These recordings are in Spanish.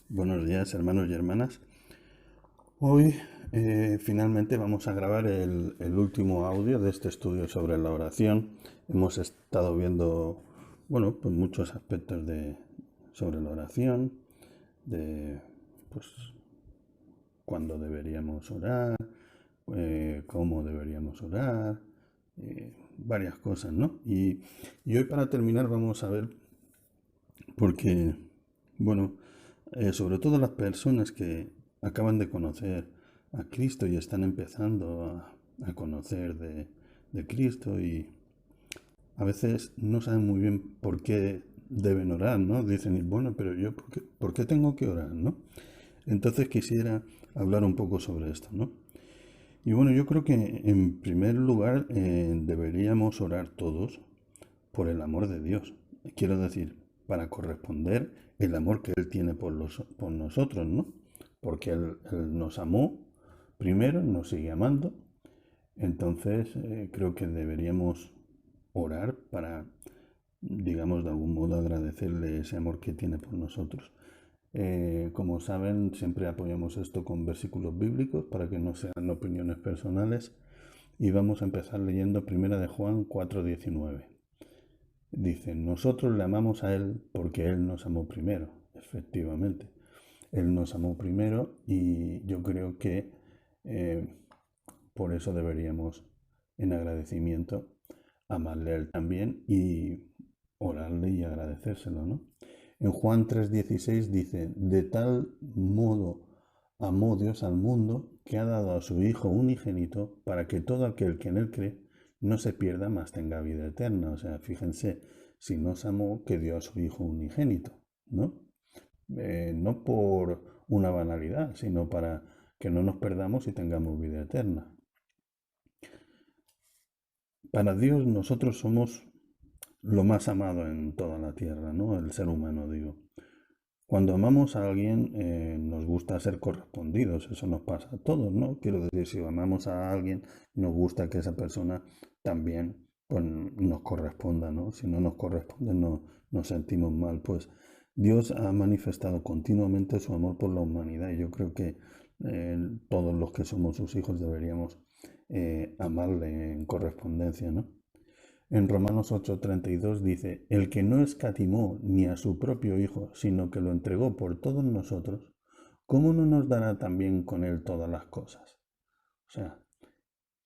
Buenos días, hermanos y hermanas. Hoy finalmente vamos a grabar el último audio de este estudio sobre la oración. Hemos estado viendo, pues muchos aspectos sobre la oración, de pues cuándo deberíamos orar, cómo deberíamos orar, varias cosas, ¿no? Y hoy para terminar vamos a ver, porque, bueno, sobre todo las personas que acaban de conocer a Cristo y están empezando a conocer de Cristo y a veces no saben muy bien por qué deben orar, ¿no? Dicen, bueno, pero yo, ¿por qué tengo que orar, ¿no? Entonces quisiera hablar un poco sobre esto, ¿no? Y bueno, yo creo que en primer lugar deberíamos orar todos por el amor de Dios. Quiero decir, para corresponder el amor que Él tiene por nosotros, ¿no? Porque Él nos amó primero, nos sigue amando. Entonces, creo que deberíamos orar para, digamos, de algún modo agradecerle ese amor que tiene por nosotros. Como saben, siempre apoyamos esto con versículos bíblicos para que no sean opiniones personales. Y vamos a empezar leyendo 1 de Juan 4:19. Dice, nosotros le amamos a Él porque Él nos amó primero. Efectivamente, Él nos amó primero y yo creo que eh, por eso deberíamos, en agradecimiento, amarle a Él también y orarle y agradecérselo, ¿no? En Juan 3:16 dice, de tal modo amó Dios al mundo que ha dado a su Hijo unigénito para que todo aquel que en Él cree no se pierda, mas tenga vida eterna. O sea, fíjense, si nos amó que dio a su Hijo unigénito, ¿no? No por una banalidad, sino para que no nos perdamos y tengamos vida eterna. Para Dios nosotros somos lo más amado en toda la tierra, ¿no? El ser humano, digo. Cuando amamos a alguien nos gusta ser correspondidos, eso nos pasa a todos, ¿no? Quiero decir, si amamos a alguien, nos gusta que esa persona también pues, nos corresponda, ¿no? Si no nos corresponde, no nos sentimos mal. Pues Dios ha manifestado continuamente su amor por la humanidad y yo creo que todos los que somos sus hijos deberíamos amarle en correspondencia, ¿no? En Romanos 8:32 dice, el que no escatimó ni a su propio Hijo, sino que lo entregó por todos nosotros, ¿cómo no nos dará también con él todas las cosas? O sea,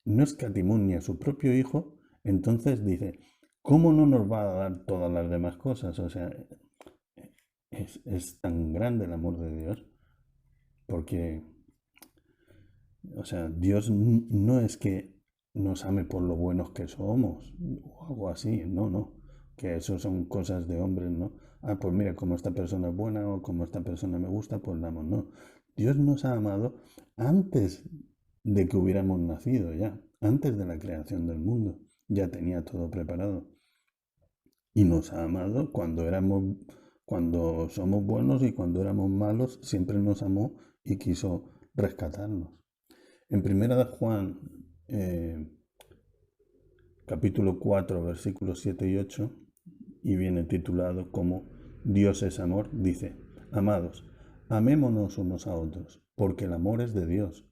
no escatimó ni a su propio Hijo, entonces dice, ¿cómo no nos va a dar todas las demás cosas? O sea, es tan grande el amor de Dios, porque, o sea, Dios no es que nos ame por lo buenos que somos o algo así, no, que eso son cosas de hombres, ¿no? Ah, pues mira, como esta persona es buena o como esta persona me gusta, pues la amo, no. Dios nos ha amado antes de que hubiéramos nacido ya, antes de la creación del mundo, ya tenía todo preparado y nos ha amado cuando somos buenos y cuando éramos malos, siempre nos amó y quiso rescatarnos. En primera de Juan, capítulo 4, versículos 7 y 8, y viene titulado como Dios es amor, dice, amados, amémonos unos a otros, porque el amor es de Dios.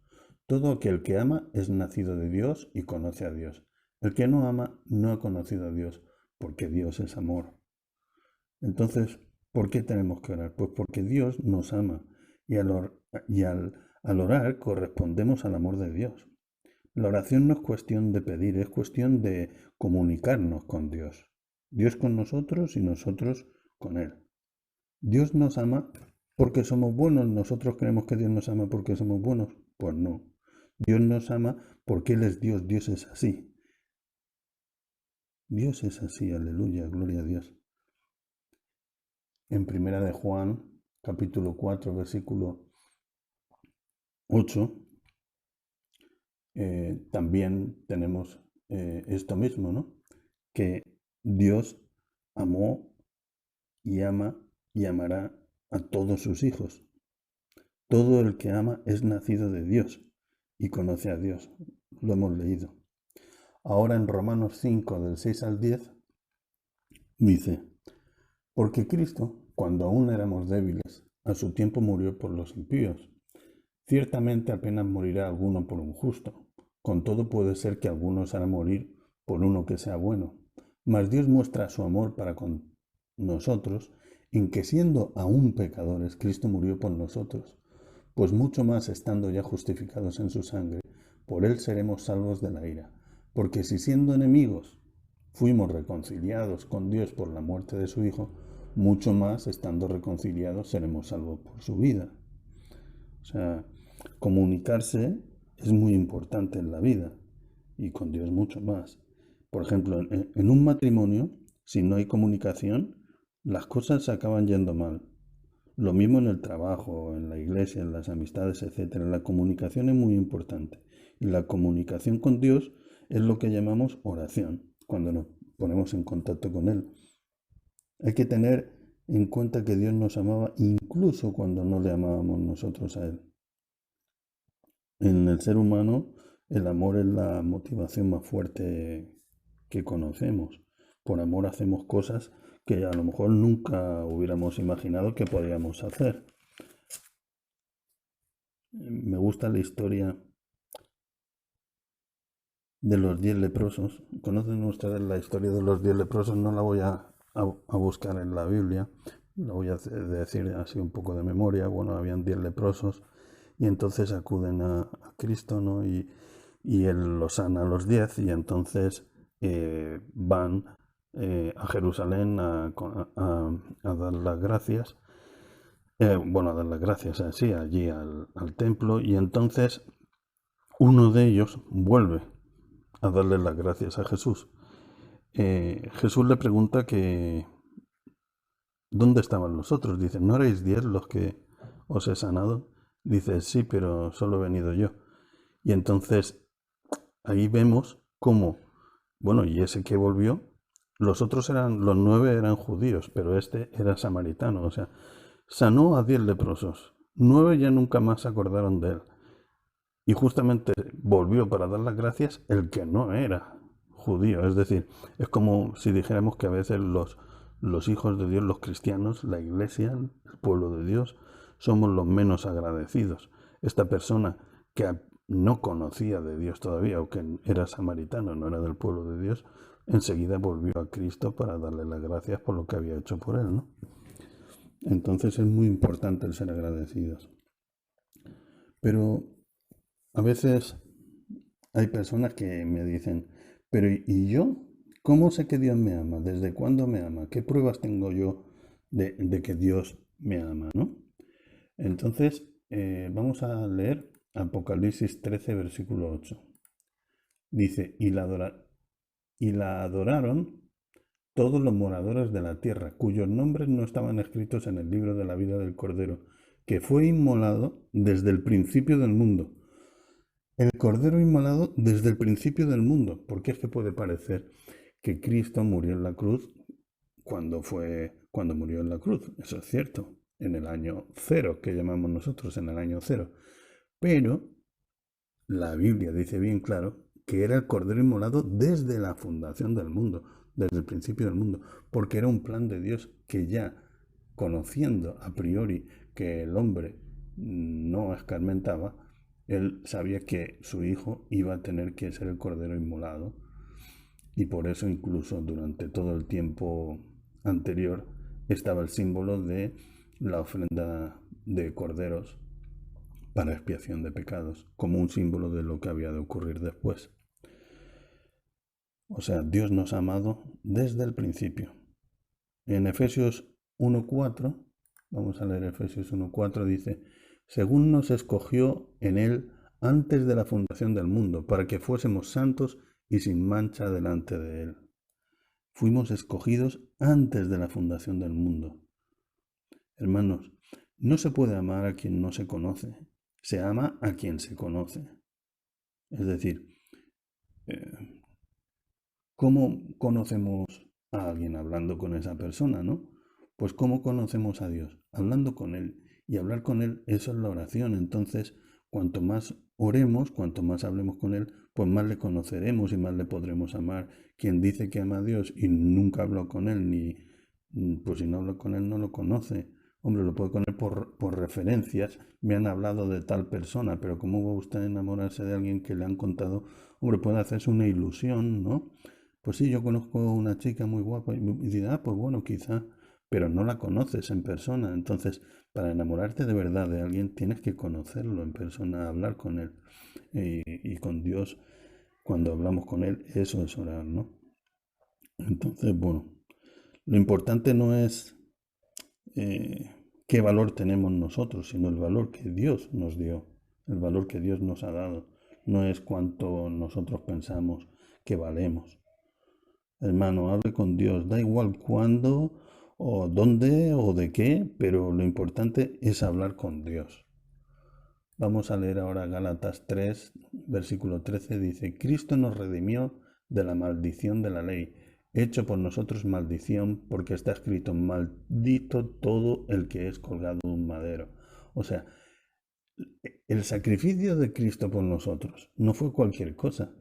Todo aquel que ama es nacido de Dios y conoce a Dios. El que no ama no ha conocido a Dios, porque Dios es amor. Entonces, ¿por qué tenemos que orar? Pues porque Dios nos ama y al orar correspondemos al amor de Dios. La oración no es cuestión de pedir, es cuestión de comunicarnos con Dios. Dios con nosotros y nosotros con Él. Dios nos ama porque somos buenos. ¿Nosotros creemos que Dios nos ama porque somos buenos? Pues no. Dios nos ama porque Él es Dios. Dios es así. Dios es así. Aleluya. Gloria a Dios. En primera de Juan, capítulo 4, versículo 8, también tenemos esto mismo, ¿no? Que Dios amó y ama y amará a todos sus hijos. Todo el que ama es nacido de Dios y conoce a Dios. Lo hemos leído. Ahora en Romanos 5, del 6 al 10, dice, porque Cristo, cuando aún éramos débiles, a su tiempo murió por los impíos. Ciertamente apenas morirá alguno por un justo. Con todo puede ser que algunos hará morir por uno que sea bueno. Mas Dios muestra su amor para con nosotros en que siendo aún pecadores, Cristo murió por nosotros. Pues mucho más estando ya justificados en su sangre, por él seremos salvos de la ira. Porque si siendo enemigos fuimos reconciliados con Dios por la muerte de su Hijo, mucho más estando reconciliados seremos salvos por su vida. O sea, comunicarse es muy importante en la vida y con Dios mucho más. Por ejemplo, en un matrimonio, si no hay comunicación, las cosas se acaban yendo mal. Lo mismo en el trabajo, en la iglesia, en las amistades, etcétera. La comunicación es muy importante. Y la comunicación con Dios es lo que llamamos oración, cuando nos ponemos en contacto con Él. Hay que tener en cuenta que Dios nos amaba incluso cuando no le amábamos nosotros a Él. En el ser humano, el amor es la motivación más fuerte que conocemos. Por amor hacemos cosas que a lo mejor nunca hubiéramos imaginado que podíamos hacer. Me gusta la historia de los 10 leprosos. ¿Conocen ustedes la historia de los 10 leprosos? No la voy a buscar en la Biblia, la voy a decir así un poco de memoria. Bueno, habían 10 leprosos y entonces acuden a Cristo, ¿no? Y Él los sana a los 10 y entonces van a Jerusalén a dar las gracias. A dar las gracias así allí al templo, y entonces uno de ellos vuelve a darle las gracias a Jesús. Jesús le pregunta que ¿dónde estaban los otros? Dice, ¿no erais 10 los que os he sanado? Dice, sí, pero solo he venido yo. Y entonces ahí vemos cómo, bueno, y ese que volvió, los 9 eran judíos, pero este era samaritano, o sea, sanó a 10 leprosos. 9 ya nunca más se acordaron de él. Y justamente volvió para dar las gracias el que no era judío. Es decir, es como si dijéramos que a veces los hijos de Dios, los cristianos, la iglesia, el pueblo de Dios, somos los menos agradecidos. Esta persona que no conocía de Dios todavía o que era samaritano, no era del pueblo de Dios, enseguida volvió a Cristo para darle las gracias por lo que había hecho por él, ¿no? Entonces es muy importante el ser agradecidos. Pero a veces hay personas que me dicen, pero ¿y yo? ¿Cómo sé que Dios me ama? ¿Desde cuándo me ama? ¿Qué pruebas tengo yo de que Dios me ama, ¿no? Entonces, vamos a leer Apocalipsis 13, versículo 8. Dice, y la adoraron todos los moradores de la tierra, cuyos nombres no estaban escritos en el libro de la vida del Cordero, que fue inmolado desde el principio del mundo. El Cordero inmolado desde el principio del mundo, porque es que puede parecer que Cristo murió en la cruz cuando murió en la cruz. Eso es cierto, en el año cero, que llamamos nosotros, en el año cero. Pero la Biblia dice bien claro que era el Cordero inmolado desde la fundación del mundo, desde el principio del mundo, porque era un plan de Dios que ya, conociendo a priori que el hombre no escarmentaba, él sabía que su hijo iba a tener que ser el Cordero inmolado, y por eso incluso durante todo el tiempo anterior estaba el símbolo de la ofrenda de corderos para expiación de pecados, como un símbolo de lo que había de ocurrir después. O sea, Dios nos ha amado desde el principio. En Efesios 1.4, vamos a leer Efesios 1.4, dice, según nos escogió en Él antes de la fundación del mundo, para que fuésemos santos y sin mancha delante de Él. Fuimos escogidos antes de la fundación del mundo. Hermanos, no se puede amar a quien no se conoce, se ama a quien se conoce. Es decir, ¿cómo conocemos a alguien? Hablando con esa persona, ¿no? Pues ¿cómo conocemos a Dios? Hablando con Él. Y hablar con Él, eso es la oración. Entonces, cuanto más oremos, cuanto más hablemos con Él, pues más le conoceremos y más le podremos amar. Quien dice que ama a Dios y nunca habló con Él, pues si no habla con Él no lo conoce. Hombre, lo puede poner por referencias. Me han hablado de tal persona, pero ¿cómo va usted a enamorarse de alguien que le han contado? Hombre, puede hacerse una ilusión, ¿no? Pues sí, yo conozco una chica muy guapa y dice, ah, pues bueno, quizá, pero no la conoces en persona. Entonces, para enamorarte de verdad de alguien, tienes que conocerlo en persona, hablar con él. Y con Dios, cuando hablamos con él, eso es orar, ¿no? Entonces, bueno, lo importante no es eh, qué valor tenemos nosotros, sino el valor que Dios nos dio, el valor que Dios nos ha dado. No es cuánto nosotros pensamos que valemos. Hermano, hable con Dios, da igual cuándo o dónde o de qué, pero lo importante es hablar con Dios. Vamos a leer ahora Gálatas 3, versículo 13, dice, Cristo nos redimió de la maldición de la ley, hecho por nosotros maldición, porque está escrito, maldito todo el que es colgado en un madero. O sea, el sacrificio de Cristo por nosotros no fue cualquier cosa.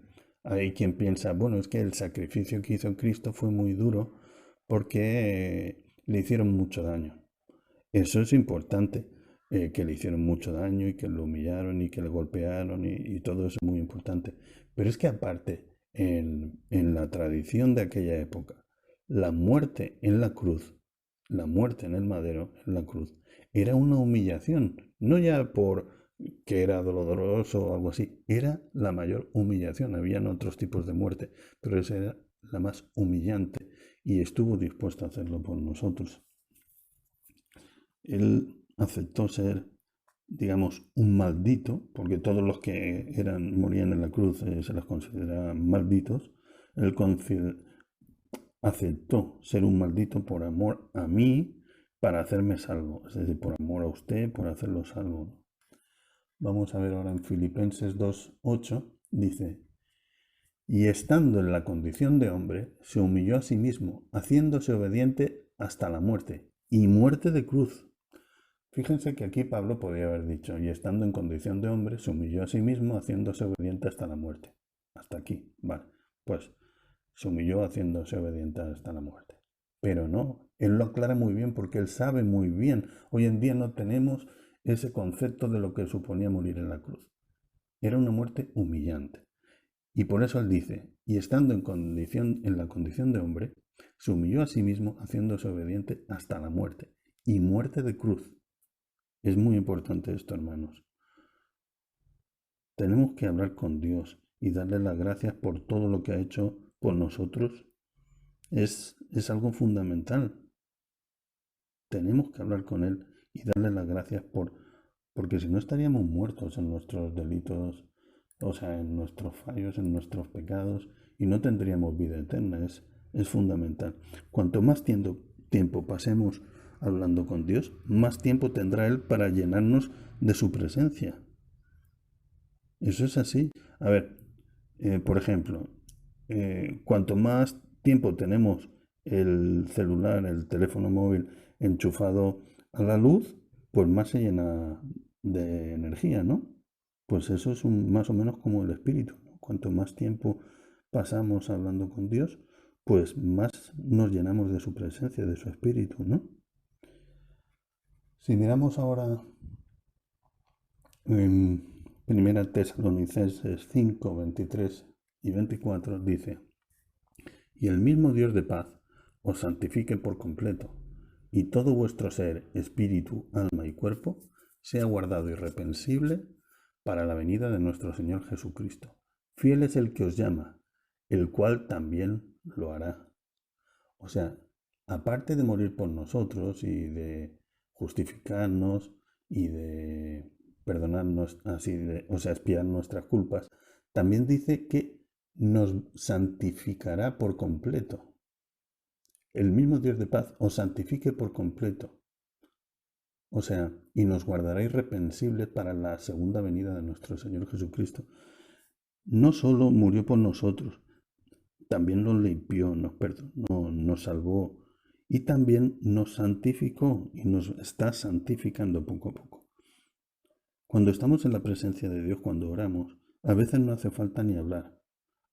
Hay quien piensa, bueno, es que el sacrificio que hizo Cristo fue muy duro porque le hicieron mucho daño. Eso es importante, que le hicieron mucho daño y que lo humillaron y que le golpearon y todo eso es muy importante. Pero es que aparte, en la tradición de aquella época, la muerte en la cruz, la muerte en el madero, en la cruz, era una humillación, no ya por que era doloroso o algo así, era la mayor humillación. Habían otros tipos de muerte, pero esa era la más humillante y estuvo dispuesto a hacerlo por nosotros. Él aceptó ser, digamos, un maldito, porque todos los que morían en la cruz se los consideraban malditos. Él aceptó ser un maldito por amor a mí para hacerme salvo, es decir, por amor a usted, por hacerlo salvo. Vamos a ver ahora en Filipenses 2:8, dice, y estando en la condición de hombre, se humilló a sí mismo, haciéndose obediente hasta la muerte, y muerte de cruz. Fíjense que aquí Pablo podría haber dicho, y estando en condición de hombre, se humilló a sí mismo, haciéndose obediente hasta la muerte. Hasta aquí, vale. Pues se humilló haciéndose obediente hasta la muerte. Pero no, él lo aclara muy bien porque él sabe muy bien. Hoy en día no tenemos ese concepto de lo que suponía morir en la cruz. Era una muerte humillante. Y por eso él dice, y estando en la condición de hombre, se humilló a sí mismo, haciéndose obediente hasta la muerte. Y muerte de cruz. Es muy importante esto, hermanos. Tenemos que hablar con Dios y darle las gracias por todo lo que ha hecho por nosotros. Es algo fundamental. Tenemos que hablar con Él y darle las gracias porque si no estaríamos muertos en nuestros delitos, o sea, en nuestros fallos, en nuestros pecados, y no tendríamos vida eterna. Es fundamental. Cuanto más tiempo pasemos hablando con Dios, más tiempo tendrá Él para llenarnos de su presencia. Eso es así. A ver, por ejemplo, cuanto más tiempo tenemos el celular, el teléfono móvil enchufado a la luz, pues más se llena de energía, ¿no? Pues eso es más o menos como el espíritu, ¿no? Cuanto más tiempo pasamos hablando con Dios, pues más nos llenamos de su presencia, de su espíritu, ¿no? Si miramos ahora en Primera Tesalonicenses 5, 23 y 24 dice, y el mismo Dios de paz os santifique por completo, y todo vuestro ser, espíritu, alma y cuerpo, sea guardado irreprensible para la venida de nuestro Señor Jesucristo. Fiel es el que os llama, el cual también lo hará. O sea, aparte de morir por nosotros y de justificarnos y de perdonarnos así, o sea, expiar nuestras culpas, también dice que nos santificará por completo. El mismo Dios de paz os santifique por completo. O sea, y nos guardará irreprensibles para la segunda venida de nuestro Señor Jesucristo. No solo murió por nosotros, también nos limpió, nos perdonó, nos salvó y también nos santificó y nos está santificando poco a poco. Cuando estamos en la presencia de Dios, cuando oramos, a veces no hace falta ni hablar.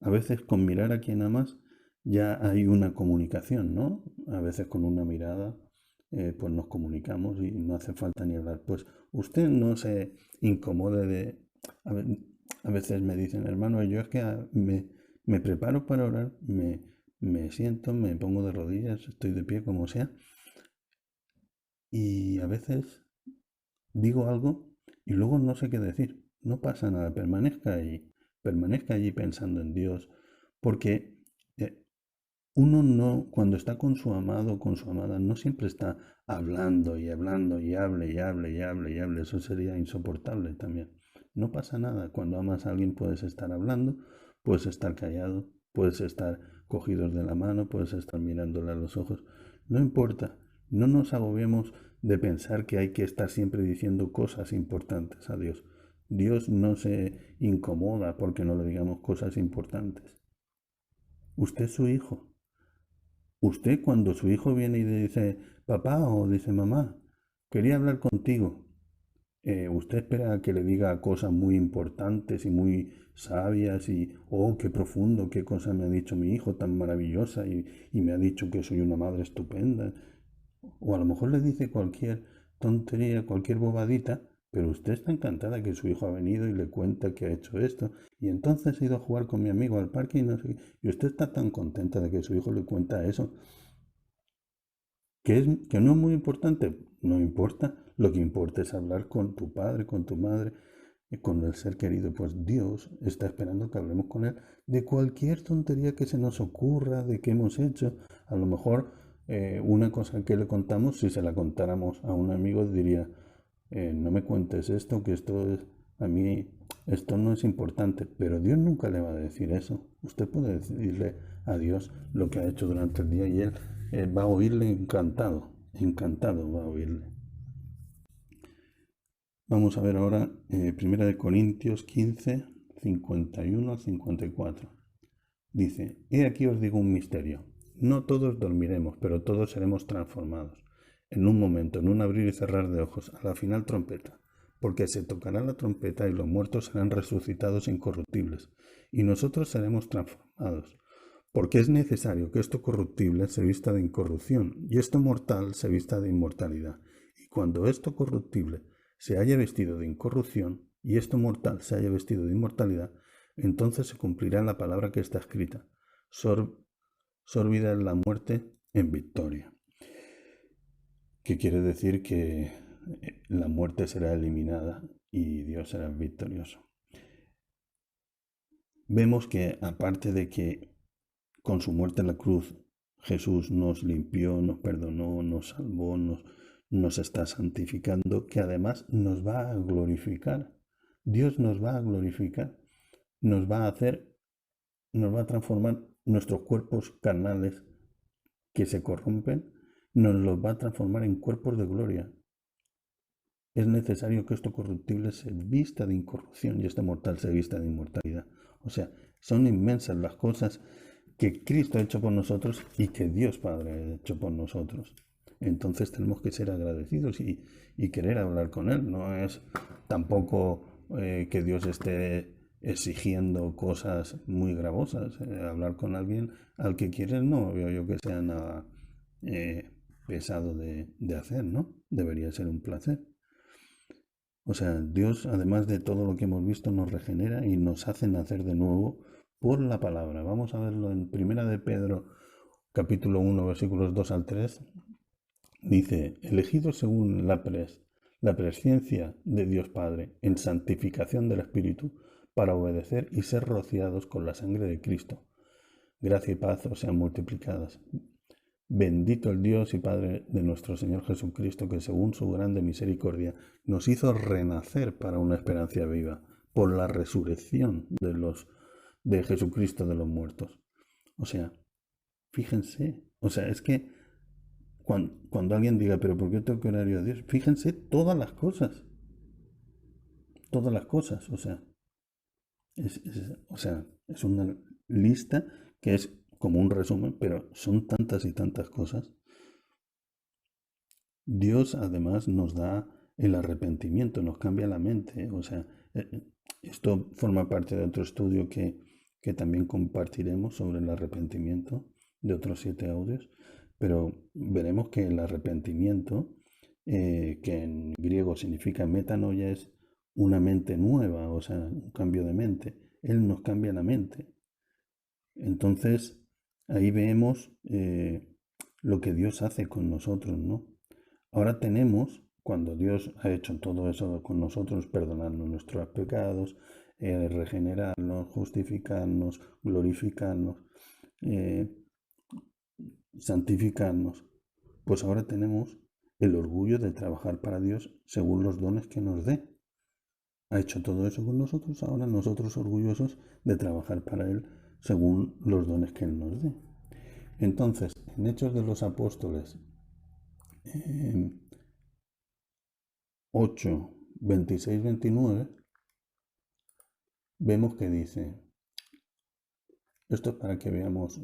A veces con mirar a quien amas ya hay una comunicación, ¿no? A veces con una mirada pues nos comunicamos y no hace falta ni hablar. Pues usted no se incomode de... A, a veces me dicen, hermano, yo es que me preparo para orar, me siento, me pongo de rodillas, estoy de pie, como sea, y a veces digo algo y luego no sé qué decir. No pasa nada, permanezca allí pensando en Dios, porque uno no, cuando está con su amado o con su amada, no siempre está hablando y hablando y hable y hable y hable y hable. Eso sería insoportable también. No pasa nada. Cuando amas a alguien puedes estar hablando, puedes estar callado, puedes estar cogidos de la mano, puedes estar mirándole a los ojos. No importa. No nos agobiemos de pensar que hay que estar siempre diciendo cosas importantes a Dios. Dios no se incomoda porque no le digamos cosas importantes. Usted es su hijo. Usted cuando su hijo viene y le dice, papá o dice, mamá, quería hablar contigo, usted espera a que le diga cosas muy importantes y muy sabias y, oh, qué profundo, qué cosa me ha dicho mi hijo tan maravillosa y me ha dicho que soy una madre estupenda. O a lo mejor le dice cualquier tontería, cualquier bobadita, pero usted está encantada que su hijo ha venido y le cuenta que ha hecho esto. Y entonces ha ido a jugar con mi amigo al parque y no sé qué. Y usted está tan contenta de que su hijo le cuenta eso. Que no es muy importante, no importa. Lo que importa es hablar con tu padre, con tu madre, y con el ser querido. Pues Dios está esperando que hablemos con Él de cualquier tontería que se nos ocurra, de que hemos hecho. A lo mejor una cosa que le contamos, si se la contáramos a un amigo, diría, no me cuentes esto, que esto es, a mí, esto no es importante. Pero Dios nunca le va a decir eso. Usted puede decirle a Dios lo que ha hecho durante el día y Él va a oírle encantado, encantado va a oírle. Vamos a ver ahora 1 de Corintios 15, 51 al 54. Dice, he aquí os digo un misterio. No todos dormiremos, pero todos seremos transformados. En un momento, en un abrir y cerrar de ojos, a la final trompeta. Porque se tocará la trompeta y los muertos serán resucitados incorruptibles, y nosotros seremos transformados. Porque es necesario que esto corruptible se vista de incorrupción y esto mortal se vista de inmortalidad. Y cuando esto corruptible se haya vestido de incorrupción y esto mortal se haya vestido de inmortalidad, entonces se cumplirá la palabra que está escrita. Sorbida es la muerte en victoria. Que quiere decir que la muerte será eliminada y Dios será victorioso. Vemos que aparte de que con su muerte en la cruz, Jesús nos limpió, nos perdonó, nos salvó, nos está santificando, que además nos va a glorificar. Dios nos va a glorificar, nos va a hacer, nos va a transformar nuestros cuerpos carnales que se corrompen, nos los va a transformar en cuerpos de gloria. Es necesario que esto corruptible se vista de incorrupción y este mortal se vista de inmortalidad. O sea, son inmensas las cosas que Cristo ha hecho por nosotros y que Dios Padre ha hecho por nosotros. Entonces tenemos que ser agradecidos y querer hablar con Él. No es tampoco que Dios esté exigiendo cosas muy gravosas. Hablar con alguien al que quieres no veo yo que sea nada pesado de hacer, ¿no? Debería ser un placer. O sea, Dios, además de todo lo que hemos visto, nos regenera y nos hace nacer de nuevo por la palabra. Vamos a verlo en 1 de Pedro, capítulo 1, versículos 2 al 3. Dice, elegidos según la presciencia de Dios Padre, en santificación del Espíritu, para obedecer y ser rociados con la sangre de Cristo. Gracia y paz os sean multiplicadas. Bendito el Dios y Padre de nuestro Señor Jesucristo, que según su grande misericordia nos hizo renacer para una esperanza viva, por la resurrección de Jesucristo de los muertos. O sea, fíjense, o sea, es que cuando alguien diga, pero ¿por qué tengo que orar yo a Dios? Fíjense todas las cosas, o sea, es una lista que es como un resumen, pero son tantas y tantas cosas. Dios además nos da el arrepentimiento, nos cambia la mente. O sea, esto forma parte de otro estudio que también compartiremos sobre el arrepentimiento, de otros 7 audios. Pero veremos que el arrepentimiento, que en griego significa metanoia, es una mente nueva, o sea, un cambio de mente. Él nos cambia la mente. Entonces, ahí vemos lo que Dios hace con nosotros, ¿no? Ahora tenemos, cuando Dios ha hecho todo eso con nosotros, perdonarnos nuestros pecados, regenerarnos, justificarnos, glorificarnos, eh, santificarnos, pues ahora tenemos el orgullo de trabajar para Dios según los dones que nos dé. Ha hecho todo eso con nosotros, ahora nosotros orgullosos de trabajar para Él según los dones que Él nos dé. Entonces, en Hechos de los Apóstoles 8, 26, 29, vemos que dice, esto es para que veamos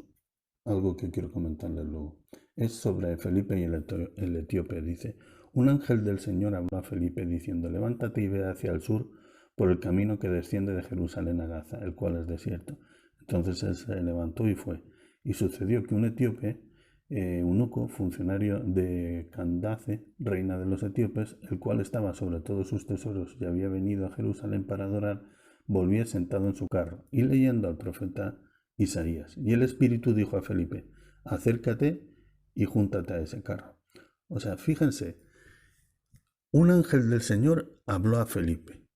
algo que quiero comentarles luego. Es sobre Felipe y el etíope. Dice, un ángel del Señor habló a Felipe diciendo, levántate y ve hacia el sur por el camino que desciende de Jerusalén a Gaza, el cual es desierto. Entonces él se levantó y fue. Y sucedió que un etíope, eunuco, funcionario de Candace, reina de los etíopes, el cual estaba sobre todos sus tesoros y había venido a Jerusalén para adorar, volvía sentado en su carro y leyendo al profeta Isaías. Y el Espíritu dijo a Felipe, acércate y júntate a ese carro. O sea, fíjense, un ángel del Señor habló a Felipe.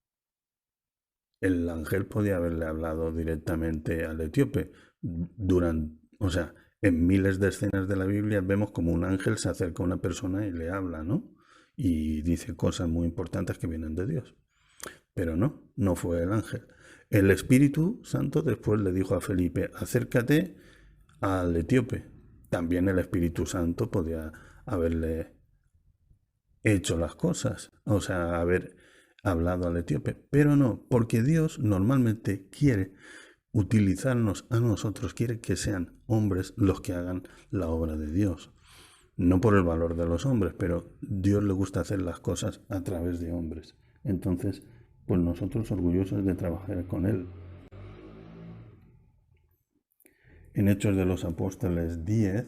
El ángel podía haberle hablado directamente al etíope. O sea, en miles de escenas de la Biblia vemos como un ángel se acerca a una persona y le habla, ¿no? Y dice cosas muy importantes que vienen de Dios. Pero no fue el ángel. El Espíritu Santo después le dijo a Felipe, acércate al etíope. También el Espíritu Santo podía haberle hecho las cosas, o sea, haber hablado al etíope, pero no, porque Dios normalmente quiere utilizarnos a nosotros, quiere que sean hombres los que hagan la obra de Dios. No por el valor de los hombres, pero Dios le gusta hacer las cosas a través de hombres. Entonces, pues nosotros orgullosos de trabajar con Él. En Hechos de los Apóstoles 10,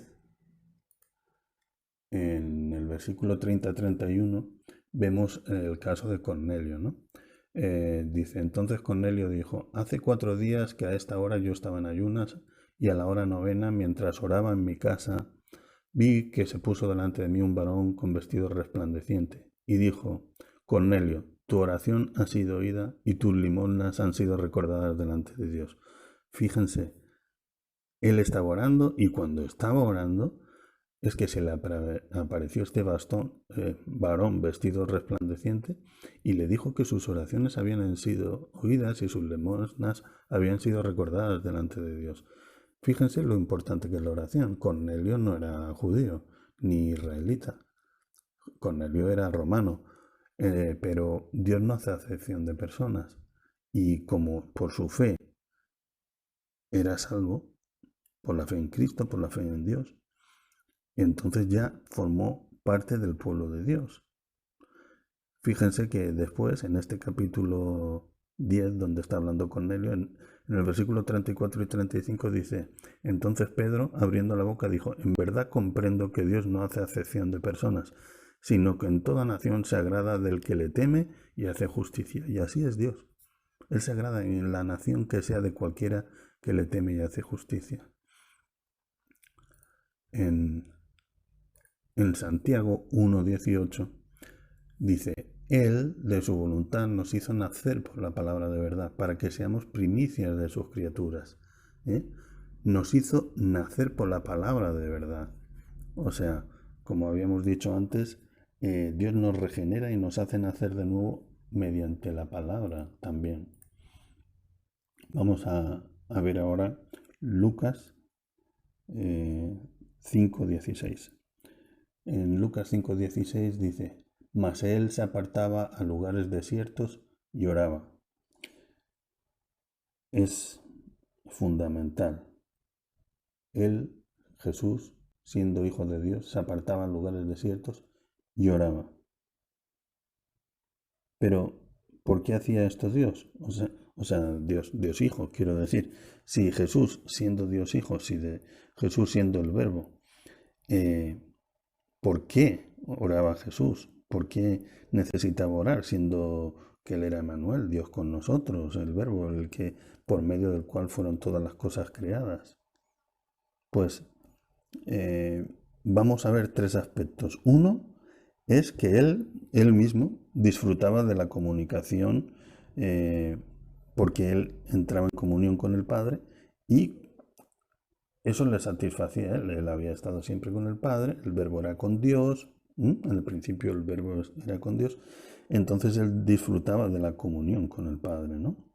en el versículo 30-31, vemos el caso de Cornelio, ¿no? Dice, entonces Cornelio dijo, hace 4 días que a esta hora yo estaba en ayunas y a la hora novena, mientras oraba en mi casa, vi que se puso delante de mí un varón con vestido resplandeciente y dijo, Cornelio, tu oración ha sido oída y tus limosnas han sido recordadas delante de Dios. Fíjense, él estaba orando y cuando estaba orando es que se le apareció este varón vestido resplandeciente y le dijo que sus oraciones habían sido oídas y sus limosnas habían sido recordadas delante de Dios. Fíjense lo importante que es la oración. Cornelio no era judío ni israelita. Cornelio era romano. Pero Dios no hace acepción de personas. Y como por su fe era salvo, por la fe en Cristo, por la fe en Dios, entonces ya formó parte del pueblo de Dios. Fíjense que después, en este capítulo 10, donde está hablando Cornelio, en el versículo 34 y 35 dice, entonces Pedro, abriendo la boca, dijo, en verdad comprendo que Dios no hace acepción de personas, sino que en toda nación se agrada del que le teme y hace justicia. Y así es Dios. Él se agrada en la nación que sea de cualquiera que le teme y hace justicia. En Santiago 1:18 dice, Él de su voluntad nos hizo nacer por la palabra de verdad, para que seamos primicias de sus criaturas. Nos hizo nacer por la palabra de verdad. O sea, como habíamos dicho antes, Dios nos regenera y nos hace nacer de nuevo mediante la palabra también. Vamos a ver ahora Lucas 5:16. En Lucas 5:16 dice, mas él se apartaba a lugares desiertos y oraba. Es fundamental. Él, Jesús, siendo hijo de Dios, se apartaba a lugares desiertos y oraba. Pero, ¿por qué hacía esto Dios? O sea, Dios Hijo, quiero decir. Si Jesús, siendo Dios Hijo, Jesús siendo el Verbo, eh, ¿por qué oraba Jesús? ¿Por qué necesitaba orar siendo que Él era Emmanuel, Dios con nosotros, el Verbo, el que por medio del cual fueron todas las cosas creadas? Pues vamos a ver tres aspectos. Uno es que él mismo disfrutaba de la comunicación porque él entraba en comunión con el Padre y eso le satisfacía a él. Él había estado siempre con el Padre, el Verbo era con Dios, en el principio el Verbo era con Dios, entonces él disfrutaba de la comunión con el Padre, ¿no?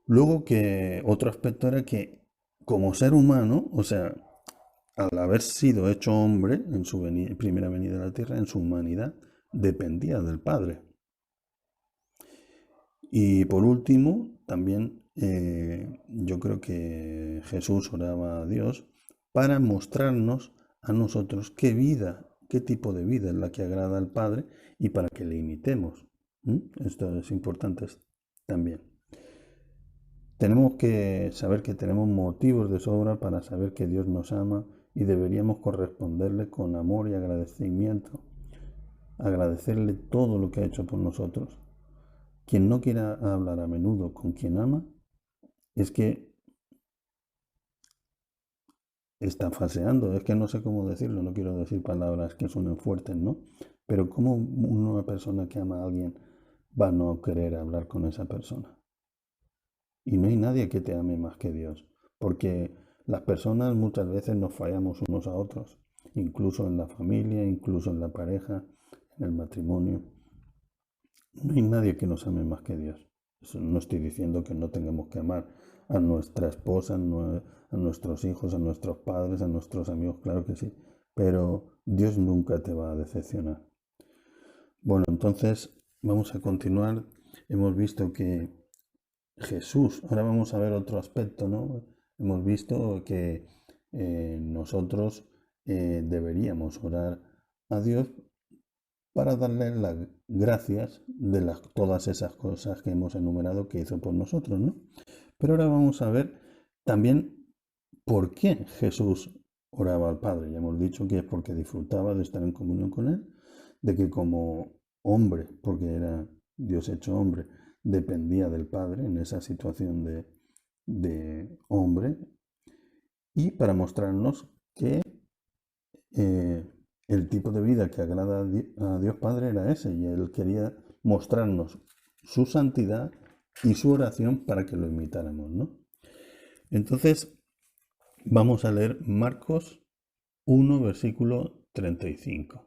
Luego que otro aspecto era que como ser humano, o sea, al haber sido hecho hombre en su primera venida a la tierra, en su humanidad, dependía del Padre. Y por último, también yo creo que Jesús oraba a Dios para mostrarnos a nosotros qué vida, qué tipo de vida es la que agrada al Padre y para que le imitemos. Esto es importante también. Tenemos que saber que tenemos motivos de sobra para saber que Dios nos ama y deberíamos corresponderle con amor y agradecimiento, agradecerle todo lo que ha hecho por nosotros. Quien no quiera hablar a menudo con quien ama es que está falseando, es que no sé cómo decirlo, no quiero decir palabras que suenen fuertes, ¿no? Pero ¿cómo una persona que ama a alguien va a no querer hablar con esa persona? Y no hay nadie que te ame más que Dios, porque las personas muchas veces nos fallamos unos a otros, incluso en la familia, incluso en la pareja, en el matrimonio. No hay nadie que nos ame más que Dios. Eso no estoy diciendo que no tengamos que amar a nuestra esposa, a nuestros hijos, a nuestros padres, a nuestros amigos, claro que sí, pero Dios nunca te va a decepcionar. Bueno, entonces vamos a continuar. Hemos visto que Jesús, ahora vamos a ver otro aspecto, ¿no? Hemos visto que nosotros deberíamos orar a Dios para darle las gracias de todas esas cosas que hemos enumerado que hizo por nosotros, ¿no? Pero ahora vamos a ver también por qué Jesús oraba al Padre. Ya hemos dicho que es porque disfrutaba de estar en comunión con Él, de que como hombre, porque era Dios hecho hombre, dependía del Padre en esa situación de hombre, y para mostrarnos que eh, el tipo de vida que agrada a Dios Padre era ese, y Él quería mostrarnos su santidad y su oración para que lo imitáramos, ¿no? Entonces, vamos a leer Marcos 1, versículo 35.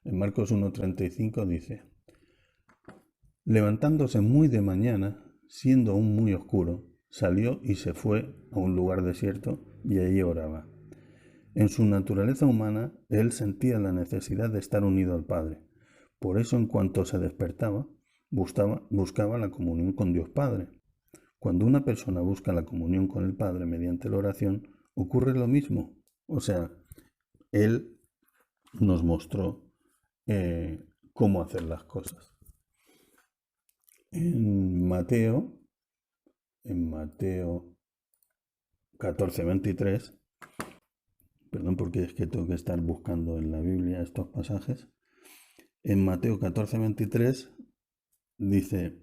En Marcos 1:35 dice, levantándose muy de mañana, siendo aún muy oscuro, salió y se fue a un lugar desierto y allí oraba. En su naturaleza humana, él sentía la necesidad de estar unido al Padre. Por eso, en cuanto se despertaba, buscaba la comunión con Dios Padre. Cuando una persona busca la comunión con el Padre mediante la oración, ocurre lo mismo. O sea, Él nos mostró cómo hacer las cosas. En Mateo 14:23, perdón porque es que tengo que estar buscando en la Biblia estos pasajes, en Mateo 14:23 dice,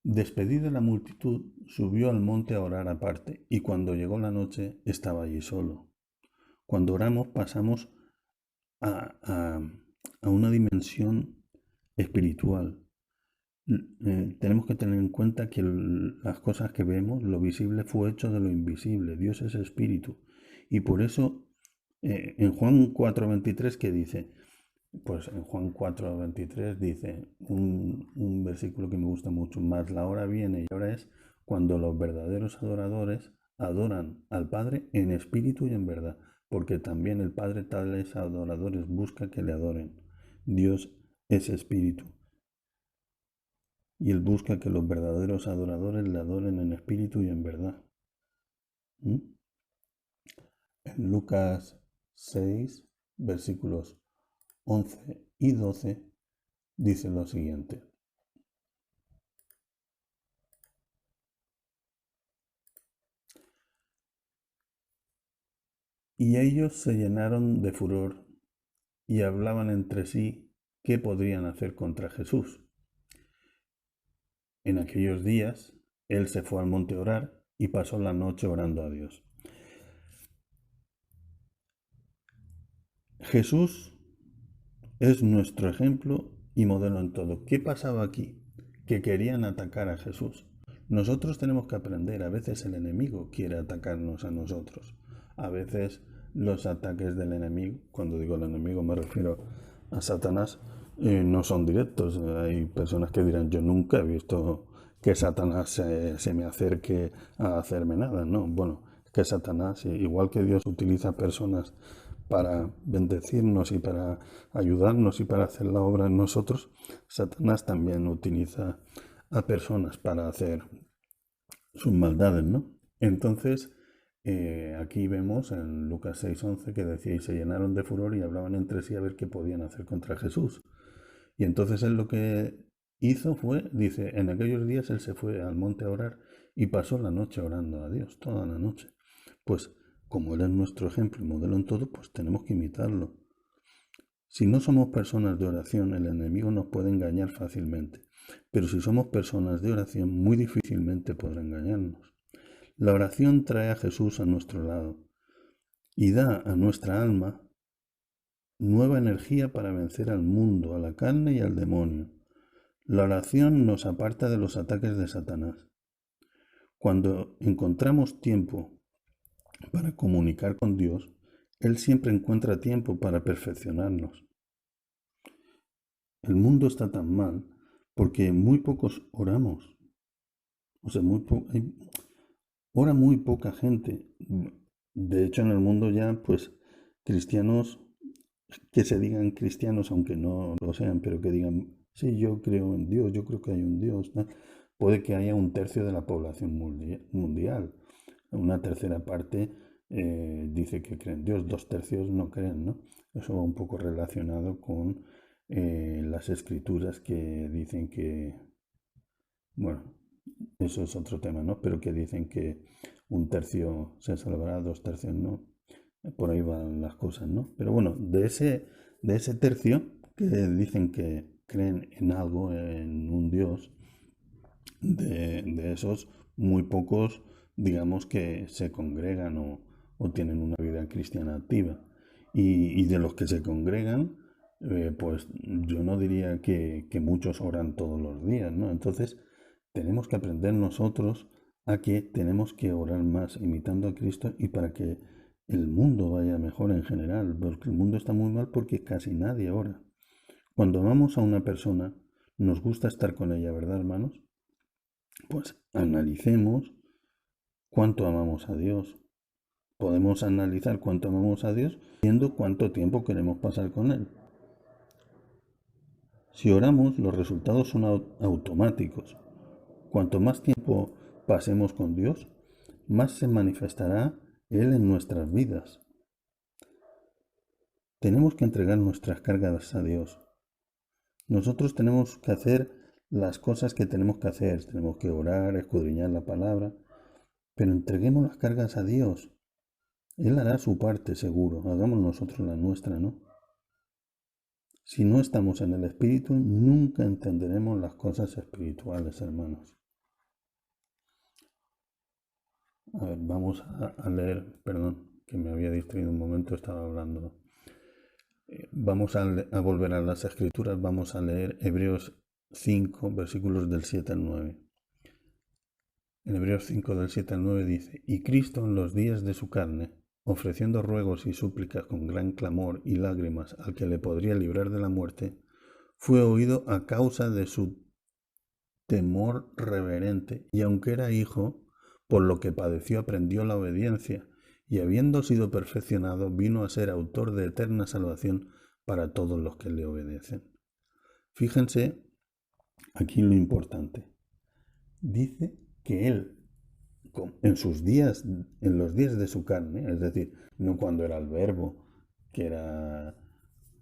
despedida la multitud, subió al monte a orar aparte, y cuando llegó la noche estaba allí solo. Cuando oramos pasamos a, a una dimensión espiritual. Tenemos que tener en cuenta que las cosas que vemos, lo visible fue hecho de lo invisible. Dios es espíritu. Y por eso en Juan 4:23, ¿qué dice? Pues en Juan 4:23 dice un versículo que me gusta mucho, más la hora viene y ahora es cuando los verdaderos adoradores adoran al Padre en espíritu y en verdad, porque también el Padre tales adoradores busca que le adoren. Dios es espíritu y Él busca que los verdaderos adoradores le adoren en espíritu y en verdad. En Lucas 6, versículos 11 y 12, dice lo siguiente. Y ellos se llenaron de furor y hablaban entre sí qué podrían hacer contra Jesús. En aquellos días, él se fue al monte a orar y pasó la noche orando a Dios. Jesús es nuestro ejemplo y modelo en todo. ¿Qué pasaba aquí? Que querían atacar a Jesús. Nosotros tenemos que aprender. A veces el enemigo quiere atacarnos a nosotros. A veces los ataques del enemigo, cuando digo el enemigo me refiero a Satanás, no son directos. Hay personas que dirán, yo nunca he visto que Satanás se me acerque a hacerme nada. No, bueno, que Satanás, igual que Dios utiliza personas para bendecirnos y para ayudarnos y para hacer la obra en nosotros, Satanás también utiliza a personas para hacer sus maldades, ¿no? Entonces, aquí vemos en Lucas 6:11 que decía, y se llenaron de furor y hablaban entre sí a ver qué podían hacer contra Jesús. Y entonces él lo que hizo fue, dice, en aquellos días él se fue al monte a orar y pasó la noche orando a Dios, toda la noche. Pues como él es nuestro ejemplo y modelo en todo, pues tenemos que imitarlo. Si no somos personas de oración, el enemigo nos puede engañar fácilmente. Pero si somos personas de oración, muy difícilmente podrá engañarnos. La oración trae a Jesús a nuestro lado y da a nuestra alma nueva energía para vencer al mundo, a la carne y al demonio. La oración nos aparta de los ataques de Satanás. Cuando encontramos tiempo para comunicar con Dios, Él siempre encuentra tiempo para perfeccionarnos. El mundo está tan mal porque muy pocos oramos. O sea, ora muy poca gente. De hecho, en el mundo ya, pues, cristianos que se digan cristianos, aunque no lo sean, pero que digan, sí, yo creo en Dios, yo creo que hay un Dios, ¿no? Puede que haya un tercio de la población mundial. Una tercera parte dice que creen en Dios, 2/3 no creen, ¿no? Eso va un poco relacionado con las escrituras que dicen que, bueno, eso es otro tema, ¿no? Pero que dicen que un tercio se salvará, 2/3 no. Por ahí van las cosas, ¿no? Pero bueno, de ese tercio que dicen que creen en algo, en un Dios, de esos, muy pocos, digamos que se congregan o tienen una vida cristiana activa. Y de los que se congregan, pues yo no diría que muchos oran todos los días, ¿no? Entonces, tenemos que aprender nosotros a que tenemos que orar más imitando a Cristo y para que el mundo vaya mejor en general, porque el mundo está muy mal porque casi nadie ora. Cuando amamos a una persona, nos gusta estar con ella, ¿verdad, hermanos? Pues analicemos cuánto amamos a Dios. Podemos analizar cuánto amamos a Dios viendo cuánto tiempo queremos pasar con Él. Si oramos, los resultados son automáticos. Cuanto más tiempo pasemos con Dios, más se manifestará Él en nuestras vidas. Tenemos que entregar nuestras cargas a Dios. Nosotros tenemos que hacer las cosas que tenemos que hacer. Tenemos que orar, escudriñar la palabra, pero entreguemos las cargas a Dios. Él hará su parte seguro, hagamos nosotros la nuestra, ¿no? Si no estamos en el Espíritu, nunca entenderemos las cosas espirituales, hermanos. A ver, vamos a leer, perdón, que me había distraído un momento, estaba hablando. Vamos a volver a las Escrituras, vamos a leer Hebreos 5, versículos del 7 al 9. En Hebreos 5, del 7 al 9 dice, y Cristo en los días de su carne, ofreciendo ruegos y súplicas con gran clamor y lágrimas al que le podría librar de la muerte, fue oído a causa de su temor reverente, y aunque era hijo, por lo que padeció aprendió la obediencia, y habiendo sido perfeccionado, vino a ser autor de eterna salvación para todos los que le obedecen. Fíjense aquí lo importante. Dice que él, en sus días, en los días de su carne, es decir, no cuando era el verbo, que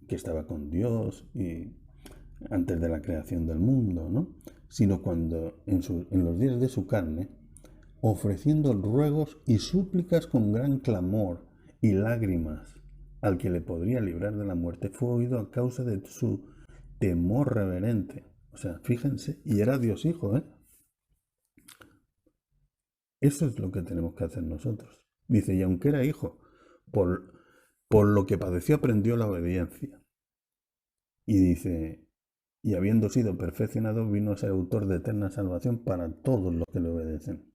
estaba con Dios y antes de la creación del mundo, ¿no? Sino cuando en los días de su carne, ofreciendo ruegos y súplicas con gran clamor y lágrimas al que le podría librar de la muerte fue oído a causa de su temor reverente. O sea, fíjense, y era Dios Hijo, ¿eh? Eso es lo que tenemos que hacer nosotros. Dice, y aunque era hijo, por, por lo que padeció aprendió la obediencia. Y dice, y habiendo sido perfeccionado, vino a ser autor de eterna salvación para todos los que le obedecen.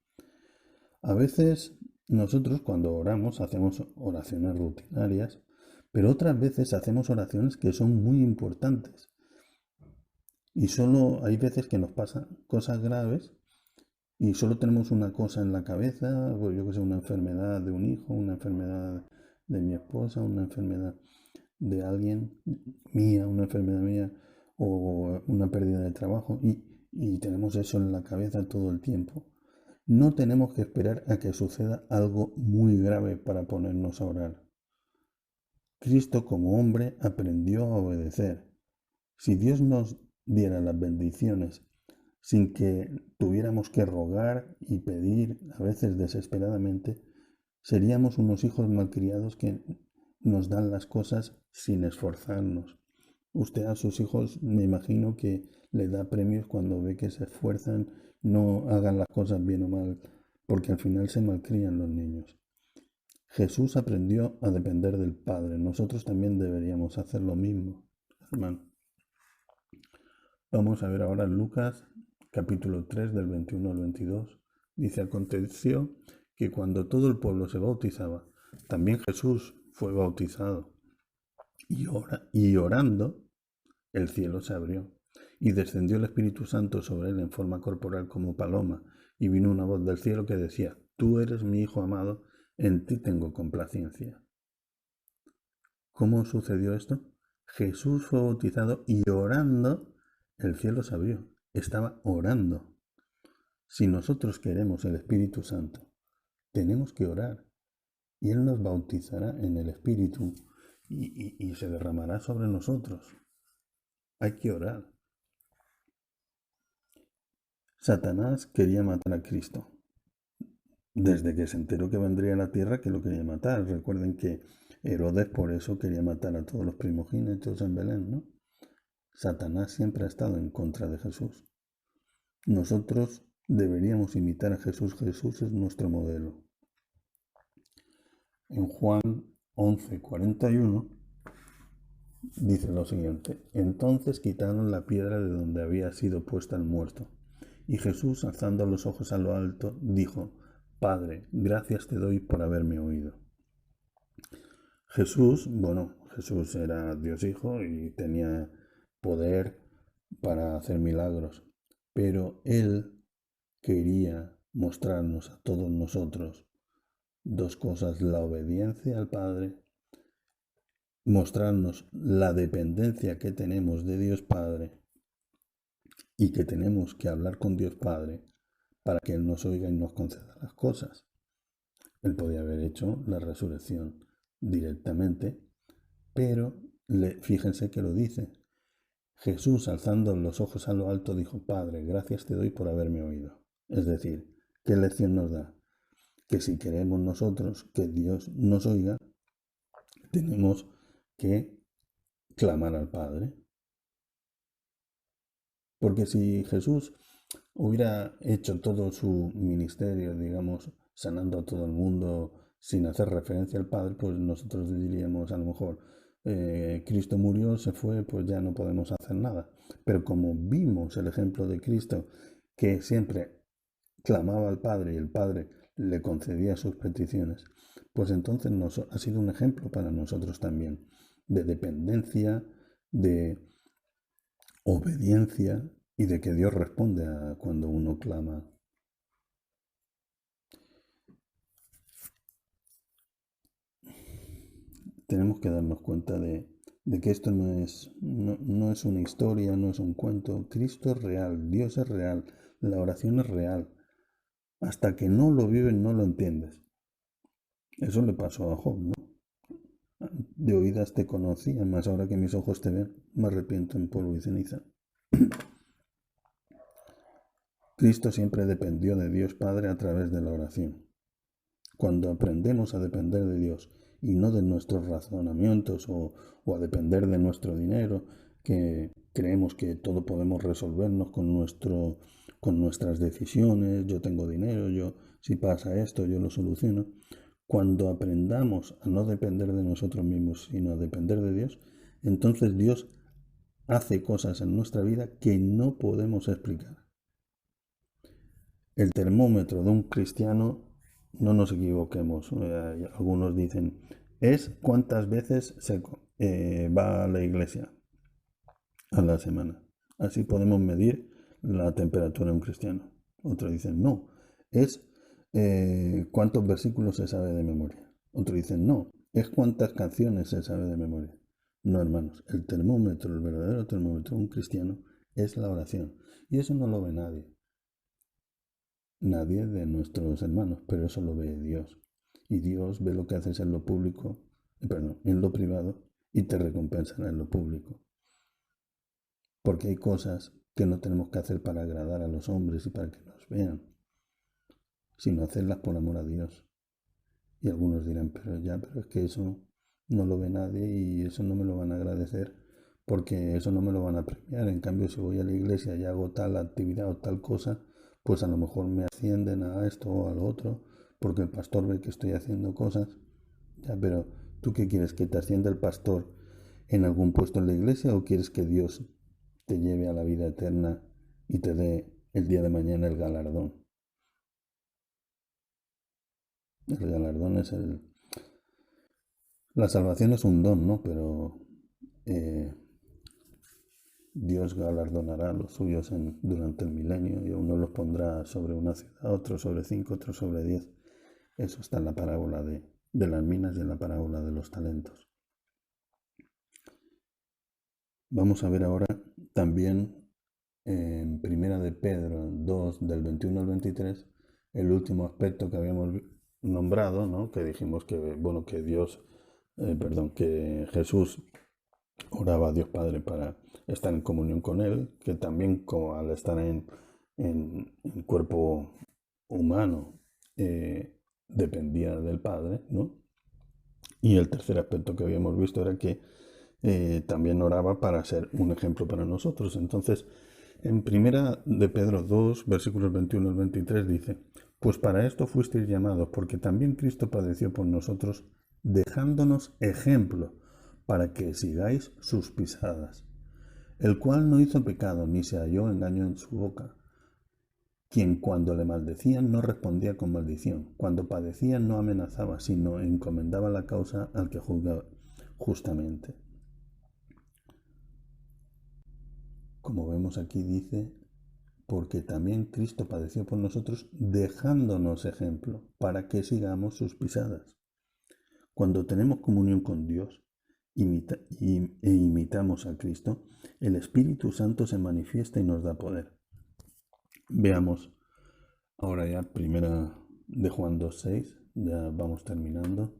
A veces nosotros cuando oramos hacemos oraciones rutinarias, pero otras veces hacemos oraciones que son muy importantes. Y solo hay veces que nos pasan cosas graves y solo tenemos una cosa en la cabeza, pues yo que sé, una enfermedad de un hijo, una enfermedad de mi esposa, una enfermedad de alguien mía, una enfermedad mía o una pérdida de trabajo y tenemos eso en la cabeza todo el tiempo. No tenemos que esperar a que suceda algo muy grave para ponernos a orar. Cristo como hombre aprendió a obedecer. Si Dios nos diera las bendiciones sin que tuviéramos que rogar y pedir, a veces desesperadamente, seríamos unos hijos malcriados que nos dan las cosas sin esforzarnos. Usted a sus hijos me imagino que le da premios cuando ve que se esfuerzan, no hagan las cosas bien o mal, porque al final se malcrían los niños. Jesús aprendió a depender del Padre. Nosotros también deberíamos hacer lo mismo, hermano. Vamos a ver ahora Lucas capítulo 3 del 21 al 22. Dice, aconteció que cuando todo el pueblo se bautizaba, también Jesús fue bautizado. Y orando, el cielo se abrió, y descendió el Espíritu Santo sobre él en forma corporal como paloma, y vino una voz del cielo que decía, tú eres mi Hijo amado, en ti tengo complacencia. ¿Cómo sucedió esto? Jesús fue bautizado y orando, el cielo se abrió. Estaba orando. Si nosotros queremos el Espíritu Santo, tenemos que orar. Y Él nos bautizará en el Espíritu y se derramará sobre nosotros. Hay que orar. Satanás quería matar a Cristo. Desde que se enteró que vendría a la tierra, que lo quería matar. Recuerden que Herodes por eso quería matar a todos los primogénitos en Belén, ¿no? Satanás siempre ha estado en contra de Jesús. Nosotros deberíamos imitar a Jesús. Jesús es nuestro modelo. En Juan 11:41 dice lo siguiente, entonces quitaron la piedra de donde había sido puesta el muerto. Y Jesús, alzando los ojos a lo alto, dijo, Padre, gracias te doy por haberme oído. Jesús era Dios Hijo y tenía poder para hacer milagros, pero Él quería mostrarnos a todos nosotros dos cosas, la obediencia al Padre, mostrarnos la dependencia que tenemos de Dios Padre y que tenemos que hablar con Dios Padre para que Él nos oiga y nos conceda las cosas. Él podía haber hecho la resurrección directamente, pero fíjense que lo dice. Jesús, alzando los ojos a lo alto, dijo, Padre, gracias te doy por haberme oído. Es decir, ¿qué lección nos da? Que si queremos nosotros que Dios nos oiga, tenemos que clamar al Padre. Porque si Jesús hubiera hecho todo su ministerio, digamos, sanando a todo el mundo sin hacer referencia al Padre, pues nosotros diríamos a lo mejor, Cristo murió, se fue, pues ya no podemos hacer nada. Pero como vimos el ejemplo de Cristo, que siempre clamaba al Padre y el Padre le concedía sus peticiones, pues entonces ha sido un ejemplo para nosotros también, de dependencia, de obediencia y de que Dios responde a cuando uno clama. Tenemos que darnos cuenta de que esto no es una historia, no es un cuento. Cristo es real, Dios es real, la oración es real. Hasta que no lo vives, no lo entiendes. Eso le pasó a Job, ¿no? De oídas te conocía, mas ahora que mis ojos te ven, me arrepiento en polvo y ceniza. Cristo siempre dependió de Dios Padre a través de la oración. Cuando aprendemos a depender de Dios y no de nuestros razonamientos o a depender de nuestro dinero, que creemos que todo podemos resolvernos con nuestras decisiones. Yo tengo dinero, si pasa esto, yo lo soluciono. Cuando aprendamos a no depender de nosotros mismos, sino a depender de Dios, entonces Dios hace cosas en nuestra vida que no podemos explicar. El termómetro de un cristiano, no nos equivoquemos, algunos dicen, es cuántas veces va a la iglesia a la semana. Así podemos medir la temperatura de un cristiano. Otros dicen, no, es cuántos versículos se sabe de memoria. Otros dicen, no, es cuántas canciones se sabe de memoria. No, hermanos, el termómetro, el verdadero termómetro de un cristiano es la oración. Y eso no lo ve nadie. Nadie de nuestros hermanos, pero eso lo ve Dios. Y Dios ve lo que haces en lo público, en lo privado, y te recompensará en lo público. Porque hay cosas que no tenemos que hacer para agradar a los hombres y para que nos vean, sino hacerlas por amor a Dios. Y algunos dirán, pero es que eso no lo ve nadie y eso no me lo van a agradecer porque eso no me lo van a premiar. En cambio, si voy a la iglesia y hago tal actividad o tal cosa, pues a lo mejor me ascienden a esto o a lo otro, porque el pastor ve que estoy haciendo cosas. Ya, pero ¿tú qué quieres? ¿Que te ascienda el pastor en algún puesto en la iglesia o quieres que Dios te lleve a la vida eterna y te dé el día de mañana el galardón? El galardón es la salvación es un don, ¿no? Pero Dios galardonará a los suyos durante el milenio y a uno los pondrá sobre una ciudad, otro sobre 5, otro sobre 10. Eso está en la parábola de las minas y en la parábola de los talentos. Vamos a ver ahora también en Primera de Pedro 2, del 21 al 23, el último aspecto que habíamos nombrado, ¿no? Que dijimos que, bueno, que que Jesús oraba a Dios Padre para estar en comunión con Él, que también como al estar en cuerpo humano dependía del Padre, ¿no? Y el tercer aspecto que habíamos visto era que también oraba para ser un ejemplo para nosotros. Entonces, en Primera de Pedro 2, versículos 21 al 23 dice, pues para esto fuisteis llamados, porque también Cristo padeció por nosotros, dejándonos ejemplo, para que sigáis sus pisadas, el cual no hizo pecado, ni se halló engaño en su boca, quien cuando le maldecían no respondía con maldición, cuando padecían no amenazaba, sino encomendaba la causa al que juzga justamente. Como vemos aquí dice, porque también Cristo padeció por nosotros, dejándonos ejemplo, para que sigamos sus pisadas. Cuando tenemos comunión con Dios e imitamos a Cristo, el Espíritu Santo se manifiesta y nos da poder. Veamos ahora ya Primera de Juan 2.6, ya vamos terminando.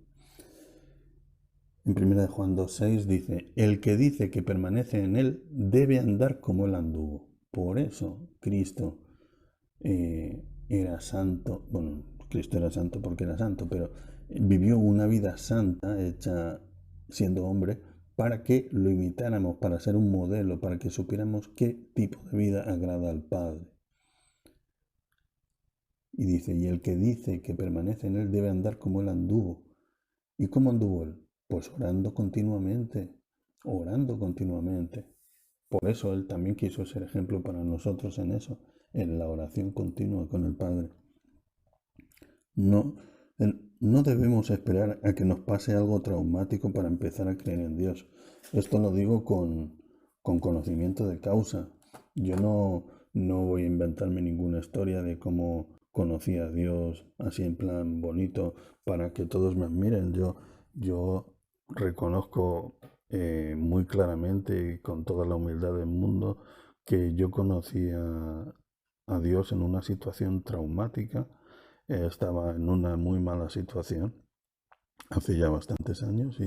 En Primera de Juan 2.6 dice, el que dice que permanece en él debe andar como él anduvo. Por eso Cristo era santo, bueno, Cristo era santo porque era santo, pero vivió una vida santa hecha siendo hombre para que lo imitáramos, para ser un modelo, para que supiéramos qué tipo de vida agrada al Padre. Y dice, y el que dice que permanece en él debe andar como él anduvo. ¿Y cómo anduvo él? Pues orando continuamente, orando continuamente. Por eso Él también quiso ser ejemplo para nosotros en eso, en la oración continua con el Padre. No, no debemos esperar a que nos pase algo traumático para empezar a creer en Dios. Esto lo digo con conocimiento de causa. Yo no voy a inventarme ninguna historia de cómo conocí a Dios así en plan bonito para que todos me admiren. Yo reconozco muy claramente y con toda la humildad del mundo que yo conocí a Dios en una situación traumática. Estaba en una muy mala situación hace ya bastantes años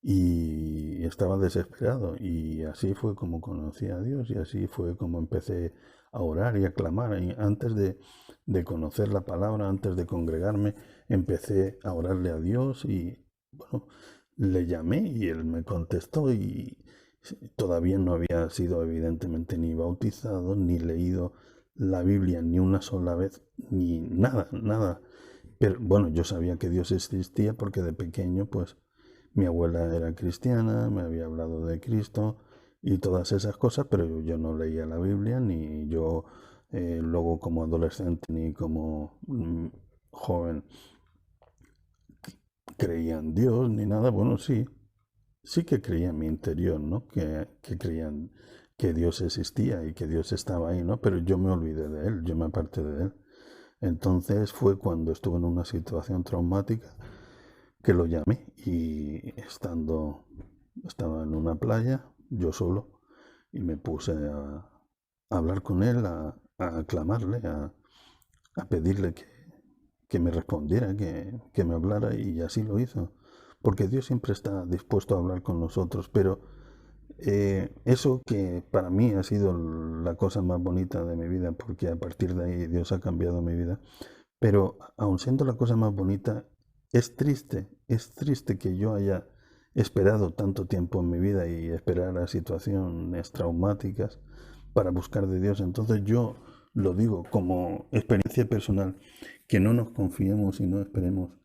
y estaba desesperado y así fue como conocí a Dios y así fue como empecé a orar y a clamar. Y antes de conocer la palabra, antes de congregarme, empecé a orarle a Dios y bueno, le llamé y él me contestó y todavía no había sido evidentemente ni bautizado, ni leído la Biblia ni una sola vez, ni nada, nada. Pero bueno, yo sabía que Dios existía porque de pequeño, pues, mi abuela era cristiana, me había hablado de Cristo y todas esas cosas, pero yo no leía la Biblia, ni yo luego como adolescente, ni como joven creía en Dios, ni nada. Bueno, sí, sí que creía en mi interior, ¿no? Que creían que Dios existía y que Dios estaba ahí, ¿no? Pero yo me olvidé de Él, yo me aparté de Él. Entonces fue cuando estuve en una situación traumática que lo llamé y estaba en una playa, yo solo, y me puse a hablar con él, a clamarle, a pedirle que me respondiera, que me hablara y así lo hizo. Porque Dios siempre está dispuesto a hablar con nosotros, pero eso que para mí ha sido la cosa más bonita de mi vida, porque a partir de ahí Dios ha cambiado mi vida, pero aun siendo la cosa más bonita, es triste que yo haya esperado tanto tiempo en mi vida y esperar a situaciones traumáticas para buscar de Dios. Entonces yo lo digo como experiencia personal, que no nos confiemos y no esperemos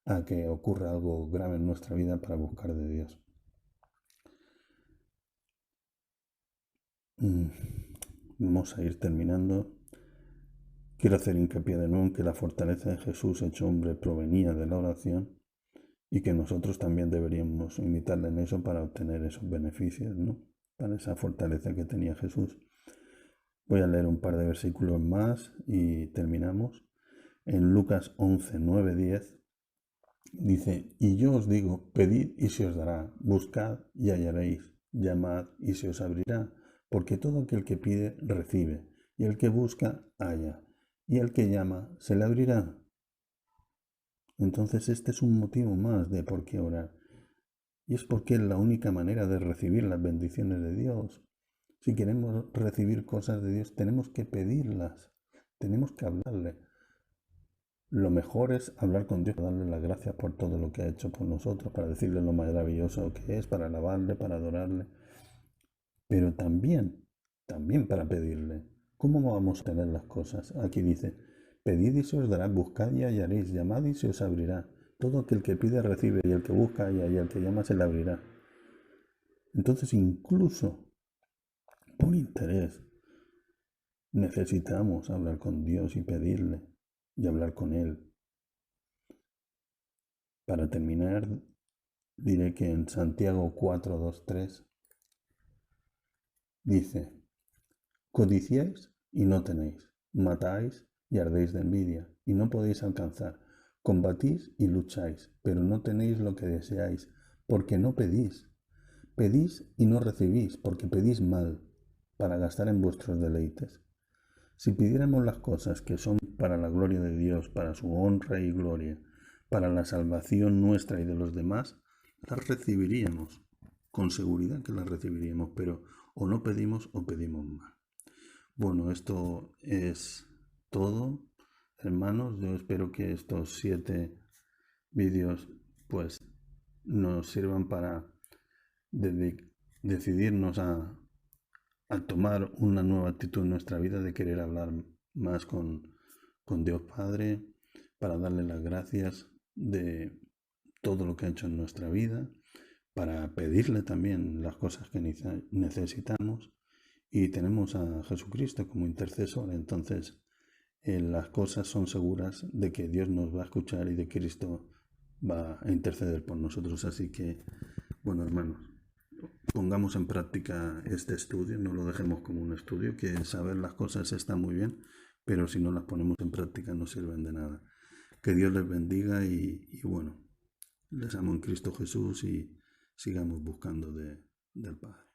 a que ocurra algo grave en nuestra vida para buscar de Dios. Mm, Vamos a ir terminando. Quiero hacer hincapié de nuevo en que la fortaleza de Jesús hecho hombre provenía de la oración y que nosotros también deberíamos imitarle en eso para obtener esos beneficios, ¿no? Para esa fortaleza que tenía Jesús. Voy a leer un par de versículos más y terminamos. En Lucas 11, 9, 10 dice, y yo os digo, pedid y se os dará, buscad y hallaréis, llamad y se os abrirá, porque todo aquel que pide, recibe, y el que busca, halla, y el que llama, se le abrirá. Entonces este es un motivo más de por qué orar. Y es porque es la única manera de recibir las bendiciones de Dios. Si queremos recibir cosas de Dios, tenemos que pedirlas, tenemos que hablarle. Lo mejor es hablar con Dios, darle las gracias por todo lo que ha hecho por nosotros, para decirle lo maravilloso que es, para alabarle, para adorarle. Pero también para pedirle. ¿Cómo vamos a tener las cosas? Aquí dice, pedid y se os dará, buscad y hallaréis, llamad y se os abrirá. Todo aquel que pide recibe, y el que busca halla, y el que llama se le abrirá. Entonces incluso por interés necesitamos hablar con Dios y pedirle y hablar con Él. Para terminar, diré que en Santiago 4, 2, 3 dice, codiciáis y no tenéis, matáis y ardéis de envidia y no podéis alcanzar, combatís y lucháis, pero no tenéis lo que deseáis, porque no pedís. Pedís y no recibís, porque pedís mal, para gastar en vuestros deleites. Si pidiéramos las cosas que son para la gloria de Dios, para su honra y gloria, para la salvación nuestra y de los demás, las recibiríamos. Con seguridad que las recibiríamos, pero o no pedimos o pedimos mal. Bueno, esto es todo, hermanos. Yo espero que estos 7 vídeos pues nos sirvan para decidirnos a tomar una nueva actitud en nuestra vida de querer hablar más con Dios Padre, para darle las gracias de todo lo que ha hecho en nuestra vida, para pedirle también las cosas que necesitamos y tenemos a Jesucristo como intercesor, entonces las cosas son seguras de que Dios nos va a escuchar y de que Cristo va a interceder por nosotros. Así que, bueno, hermanos, pongamos en práctica este estudio, no lo dejemos como un estudio, que saber las cosas está muy bien, pero si no las ponemos en práctica no sirven de nada. Que Dios les bendiga y bueno, les amo en Cristo Jesús y sigamos buscando del Padre.